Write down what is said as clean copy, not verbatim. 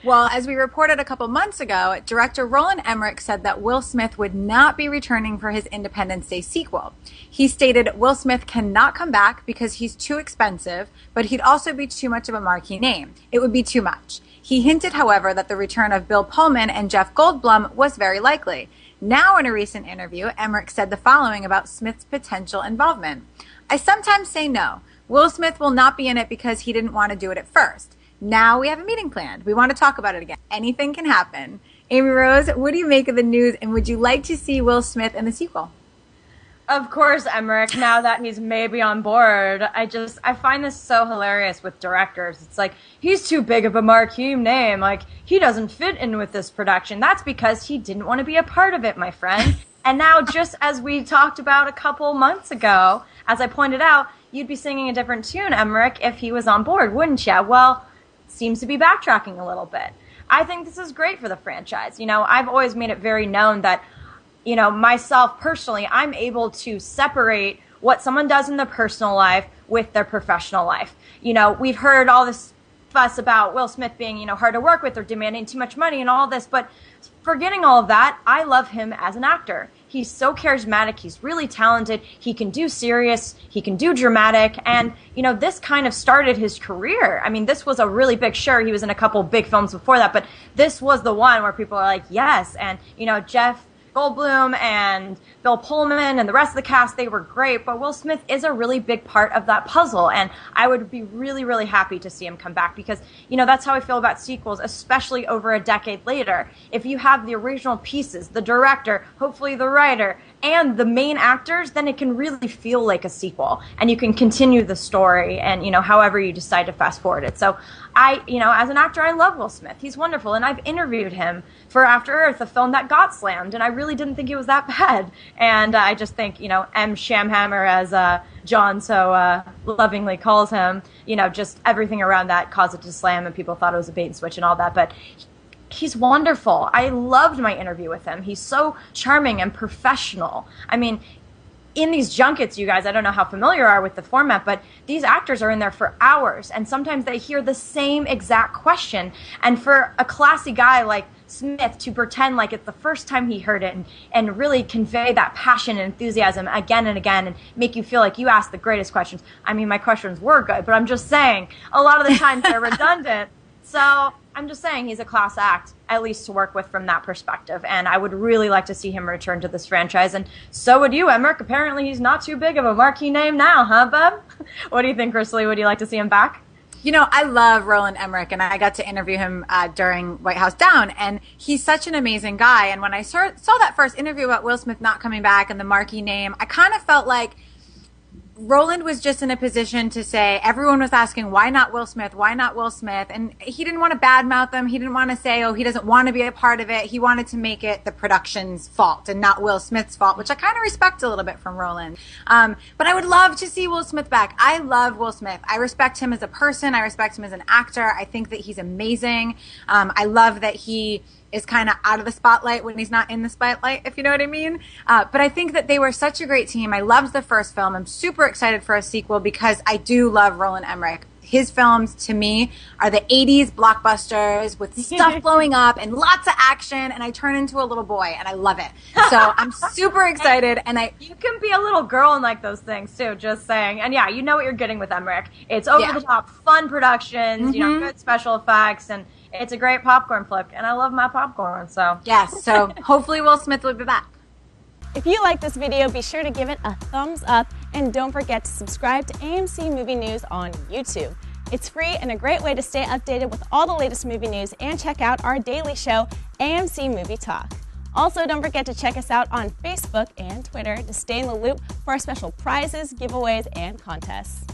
Well, as we reported a couple months ago, director Roland Emmerich said that Will Smith would not be returning for his Independence Day sequel. He stated Will Smith cannot come back because he's too expensive, but he'd also be too much of a marquee name. It would be too much. He hinted, however, that the return of Bill Pullman and Jeff Goldblum was very likely. Now, in a recent interview, Emmerich said the following about Smith's potential involvement. I sometimes say no. Will Smith will not be in it because he didn't want to do it at first. Now we have a meeting planned. We want to talk about it again. Anything can happen. Amy Rose, what do you make of the news, and would you like to see Will Smith in the sequel? Of course, Emmerich, now that he's maybe on board. I find this so hilarious with directors. It's like, he's too big of a marquee name. Like, he doesn't fit in with this production. That's because he didn't want to be a part of it, my friend. And now, just as we talked about a couple months ago, as I pointed out, you'd be singing a different tune, Emmerich, if he was on board, wouldn't you? Well, seems to be backtracking a little bit. I think this is great for the franchise. You know, I've always made it very known that, you know, myself personally, I'm able to separate what someone does in their personal life with their professional life. You know, we've heard all this fuss about Will Smith being, you know, hard to work with or demanding too much money and all this, but forgetting all of that, I love him as an actor. He's so charismatic. He's really talented. He can do serious. He can do dramatic. And, you know, this kind of started his career. I mean, this was a really big, sure, he was in a couple big films before that, but this was the one where people are like, yes. And, you know, Jeff Goldblum and Bill Pullman and the rest of the cast, they were great, but Will Smith is a really big part of that puzzle, and I would be really, really happy to see him come back because, you know, that's how I feel about sequels, especially over a decade later. If you have the original pieces, the director, hopefully the writer, and the main actors, then it can really feel like a sequel, and you can continue the story and, you know, however you decide to fast forward it. So you know, as an actor, I love Will Smith. He's wonderful, and I've interviewed him for After Earth, a film that got slammed, and I really didn't think it was that bad. And I just think, you know, M. Shamhammer, as John so lovingly calls him, you know, just everything around that caused it to slam, and people thought it was a bait and switch and all that. But he's wonderful. I loved my interview with him. He's so charming and professional. I mean, in these junkets, you guys, I don't know how familiar you are with the format, but these actors are in there for hours, and sometimes they hear the same exact question. And for a classy guy like Smith to pretend like it's the first time he heard it and really convey that passion and enthusiasm again and again and make you feel like you asked the greatest questions. I mean, my questions were good, but I'm just saying, a lot of the times they're redundant. So I'm just saying he's a class act, at least to work with from that perspective. And I would really like to see him return to this franchise. And so would you, Emmerich. Apparently he's not too big of a marquee name now, huh, bub? What do you think, Chrisley? Would you like to see him back? You know, I love Roland Emmerich, and I got to interview him during White House Down, and he's such an amazing guy. And when I saw that first interview about Will Smith not coming back and the marquee name, I kind of felt like Roland was just in a position to say, everyone was asking, why not Will Smith? Why not Will Smith? And he didn't want to badmouth them. He didn't want to say, oh, he doesn't want to be a part of it. He wanted to make it the production's fault and not Will Smith's fault, which I kind of respect a little bit from Roland. But I would love to see Will Smith back. I love Will Smith. I respect him as a person. I respect him as an actor. I think that he's amazing. I love that he is kind of out of the spotlight when he's not in the spotlight, if you know what I mean. But I think that they were such a great team. I loved the first film. I'm super excited for a sequel because I do love Roland Emmerich. His films, to me, are the 80s blockbusters with stuff blowing up and lots of action, and I turn into a little boy, and I love it. So I'm super excited. And you can be a little girl and like those things, too, just saying. And, yeah, you know what you're getting with Emmerich. It's over-the-top, fun productions, you know, good special effects, and it's a great popcorn flick, and I love my popcorn, so. Yes, so hopefully Will Smith will be back. If you like this video, be sure to give it a thumbs up, and don't forget to subscribe to AMC Movie News on YouTube. It's free and a great way to stay updated with all the latest movie news and check out our daily show, AMC Movie Talk. Also, don't forget to check us out on Facebook and Twitter to stay in the loop for our special prizes, giveaways, and contests.